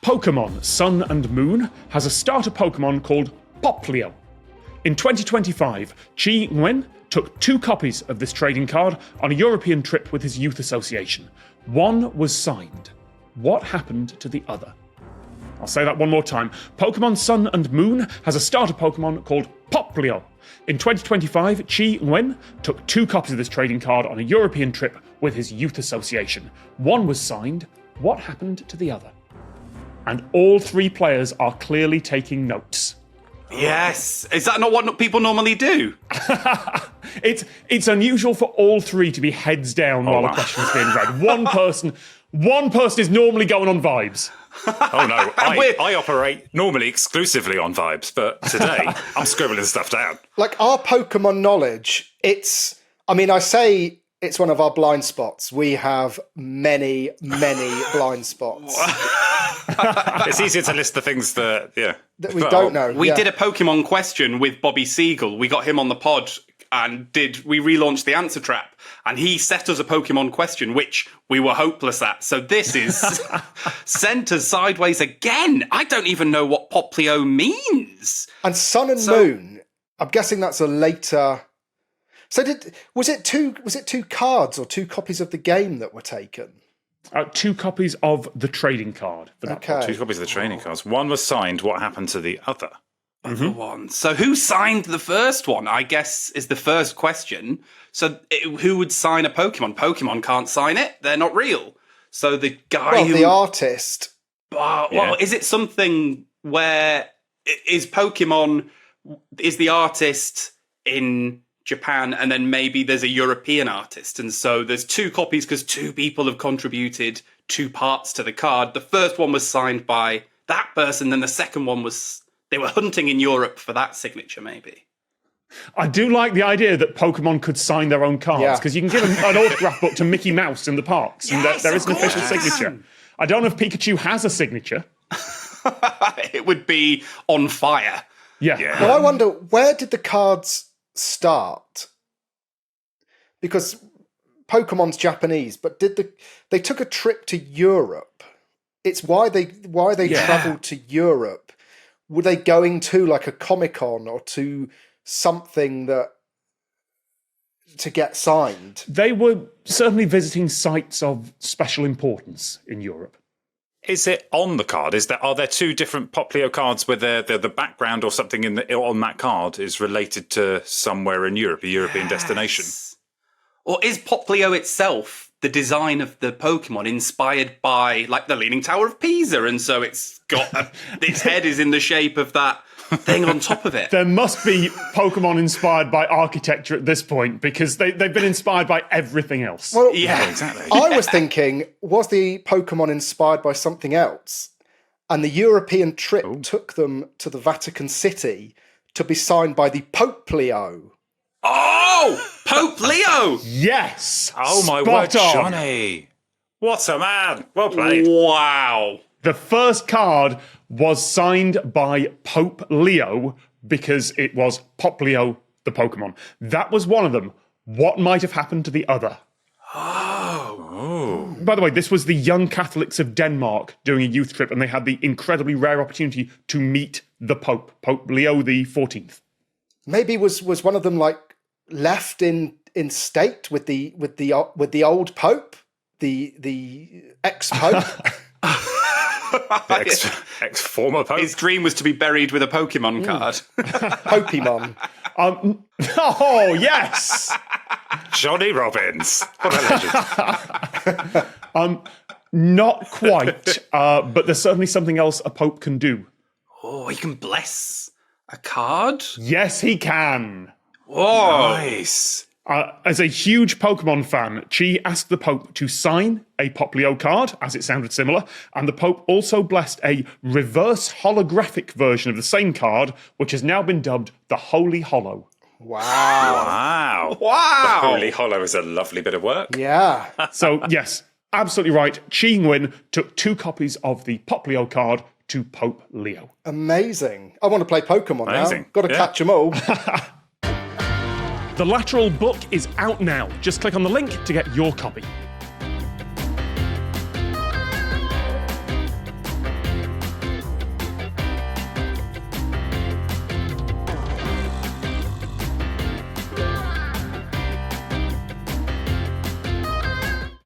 Pokémon Sun and Moon has a starter Pokémon called Poplio. In 2025, Chi Nguyen took 2 copies of this trading card on a European trip with his youth association. One was signed. What happened to the other? I'll say that one more time. Pokémon Sun and Moon has a starter Pokémon called Poplio. In 2025, Chi Nguyen took 2 copies of this trading card on a European trip with his youth association. One was signed. What happened to the other? And all 3 players are clearly taking notes. Yes. Is that not what people normally do? It's unusual for all 3 to be heads down while the question's being read. One person is normally going on vibes. Oh no, I operate normally exclusively on vibes, but today I'm scribbling stuff down. Like our Pokemon knowledge, I say it's one of our blind spots. We have many, many blind spots. It's easier to list the things that we don't know. We did a Pokemon question with Bobby Siegel. We got him on the pod and we relaunched the answer trap, and he set us a Pokemon question, which we were hopeless at. So this is sent us sideways again. I don't even know what Poplio means. And Sun and Moon, I'm guessing that's a later. So was it two cards or 2 copies of the game that were taken? 2 copies of the trading card for that. Okay. 2 copies of the trading cards. One was signed. What happened to the other? Other one. So who signed the first one, I guess, is the first question. So who would sign a Pokemon? Pokemon can't sign it. They're not real. So the guy the artist. Is it something where is the artist in Japan, and then maybe there's a European artist, and so there's 2 copies because 2 people have contributed 2 parts to the card. The first one was signed by that person, then the second one was they were hunting in Europe for that signature, maybe. I do like the idea that Pokemon could sign their own cards, because you can give an autograph book to Mickey Mouse in the parks, and there is an official signature. I don't know if Pikachu has a signature. It would be on fire. Yeah. Well, I wonder, where did the cards start? Because Pokemon's Japanese, but they took a trip to Europe? It's why they travelled to Europe. Were they going to like a Comic-Con or to something to get signed? They were certainly visiting sites of special importance in Europe. Is it on the card? Are there 2 different Poplio cards where the background or something on that card is related to somewhere in Europe, a European destination? Or is Poplio itself, the design of the Pokemon, inspired by like the Leaning Tower of Pisa, and so it's got its head is in the shape of that thing on top of it? There must be Pokemon inspired by architecture at this point, because they've been inspired by everything else. Well, yeah, exactly. I was thinking, was the Pokemon inspired by something else? And the European trip took them to the Vatican City to be signed by the Pope Leo. Oh, Pope Leo! Yes! Oh my Spot word, on. Johnny! What a man! Well played. Wow. The first card was signed by Pope Leo because it was Poplio the Pokemon. That was one of them. What might have happened to the other? Oh. By the way, this was the young Catholics of Denmark doing a youth trip, and they had the incredibly rare opportunity to meet the Pope, Pope Leo the 14th. Maybe was one of them like left in state with the old Pope, the ex-Pope. Ex-former Pope. His dream was to be buried with a Pokemon card. Pokemon. Oh, yes! Johnny Robbins. What a legend. Not quite, but there's certainly something else a Pope can do. Oh, he can bless a card? Yes, he can. Whoa. Nice. As a huge Pokemon fan, Chi asked the Pope to sign a Poplio card, as it sounded similar, and the Pope also blessed a reverse holographic version of the same card, which has now been dubbed the Holy Hollow. Wow. The Holy Hollow is a lovely bit of work. Yeah. So, yes, absolutely right. Chi Nguyen took 2 copies of the Poplio card to Pope Leo. Amazing. I want to play Pokemon Amazing. now. Got to catch them all. The Lateral book is out now. Just click on the link to get your copy.